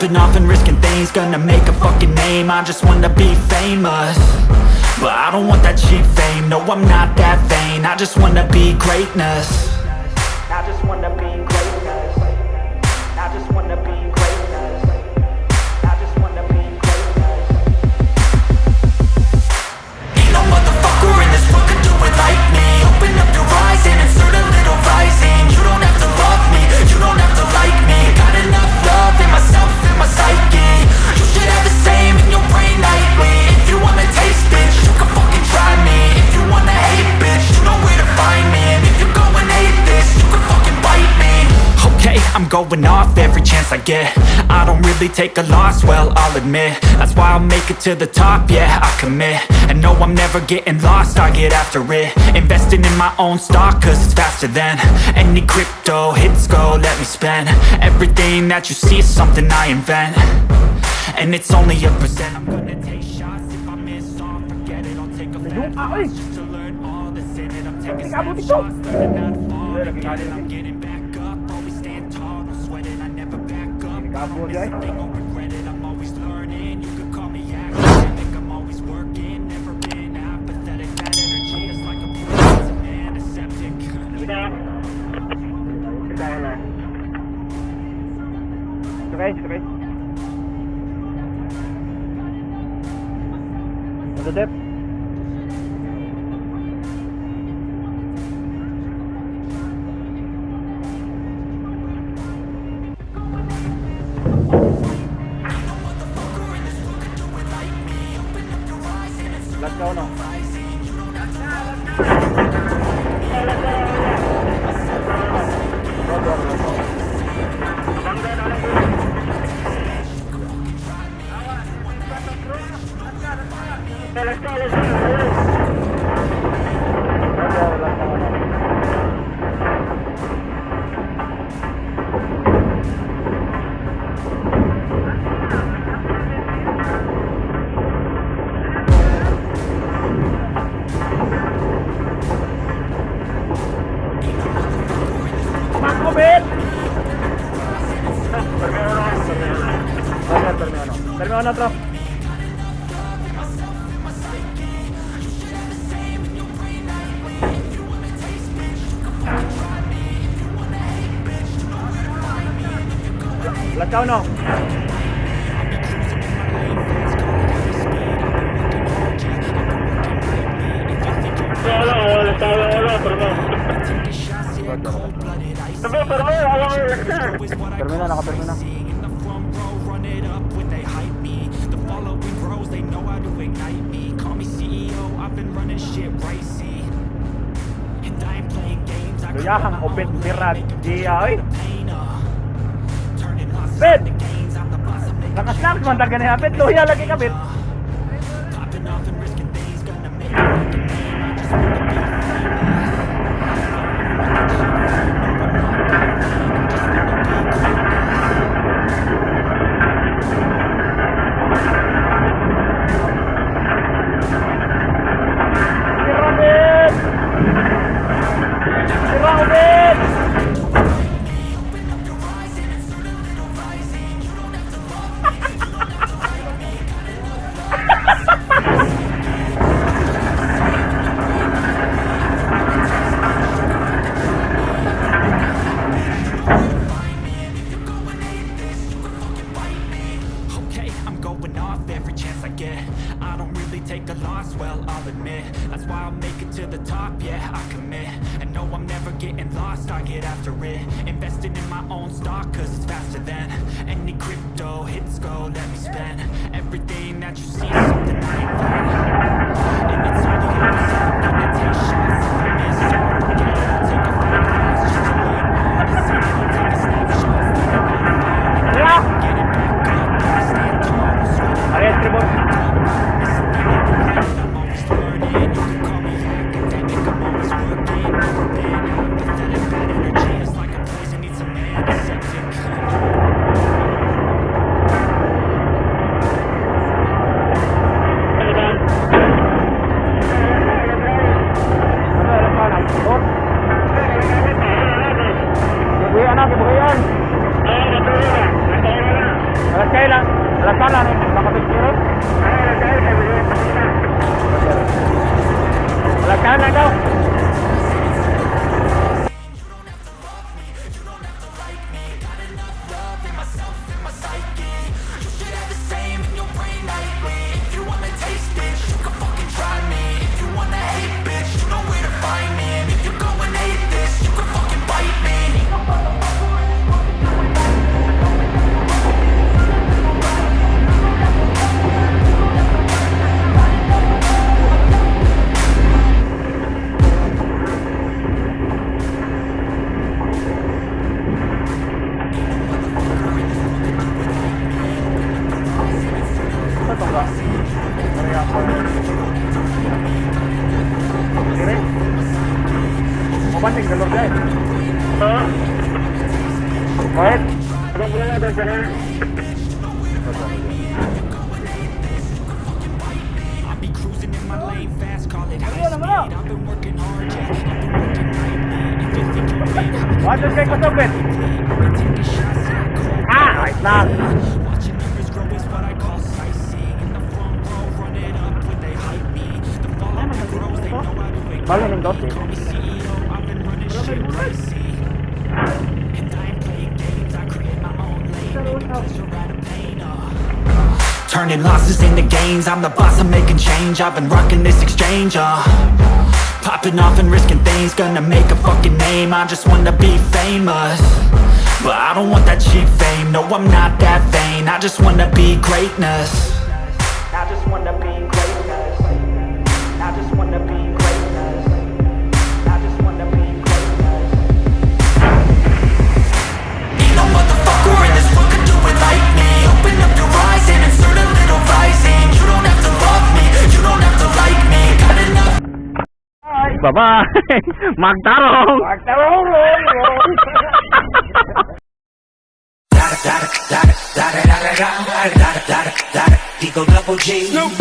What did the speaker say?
Popping off and risking things, gonna make a fucking name. I just wanna be famous, but I don't want that cheap fame. No, I'm not that vain, I just wanna be greatness. I just wanna be greatness. I just wanna be greatness. I just wanna be greatness. Ain't no motherfucker in this world could do it like me. Open up your eyes and insert a little rising. You don't have to love me, you don't have to like me. Got enough love in myself and my psyche. You should have the same in your brain nightly. If you wanna taste, bitch, you can fucking try me. If you wanna hate, bitch, you know where to find me. And if you go and hate this, you can fucking bite me. Okay, I'm going off every chance I get. I don't really take a loss, well, I'll admit. That's why I'll make it to the top, yeah, I commit. And no, I'm never getting lost, I get after it. Investing in my own stock, cause it's faster than any crypto hits go, let me spend. Everything that you see is something I invent, and it's only a percent. I'm gonna take shots, if I miss all, forget it. I'll take a fair just to learn all that's in it. I'm taking snapshots, learning how to fall again. I'm getting back up, always stand tall, don't sweat it, I never back up. I don't miss a thing, don't regret it, I'm always learning. You could call me academic, I'm always working. Never been apathetic, that energy is like a poison, man, a septic. Okay. Odette. Let's go now. Termino otro. Let's go now. Termina, nakatermina. Luyahang opet mirat dia oi. Bet. Naka-snaps man taga ni Apet, luya lagi kapit. Investing in my own stock, cause it's faster than any crypto hits go, let me spend. Everything that you see is something I invent, and it's only a percent. I'm gonna take shots, if I miss all, forget it. I'll take a few calls just to learn all that's in it. I'll take a snapshot, learning how to fall again. I'm getting back up, always stand tall, don't sweat it. I'm always learning, you can call me academic, I'm always working. Never been apathetic, bad energy is like a poison, needs a man, a septic. kasing galog yan. Bakit? Anong wala doon sa na? I'll be cruising in my lane fast, call it high speed. I've been working hard, yeah, I've been working nightly. If you think you're big, What does take us up with? I'll be taking shots at cold. Right lang. Watching numbers grow is what I call sightseeing. In the front row, run it up when they hype me. The following grows, they know how to ignore Balo ng dot me. Call me CEO, I've been running shit pricey. And I ain't playing games, I create my own lane. Making pleasure out of pain, turning losses into gains, I'm the boss, I'm making change. I've been rocking this exchange, popping off and risking things, gonna make a fucking name. I just wanna be famous, but I don't want that cheap fame. No, I'm not that vain, I just wanna be greatness. I just wanna be greatness. I just wanna be greatness. I just wanna be greatness. Ain't no motherfucker in this world could do it like me. Open up your eyes and insert a little rising. You don't have to love me, you don't have to like me. Got enough. Bye-bye! Magtarong! Magtarong! Eagle double G. Snoop.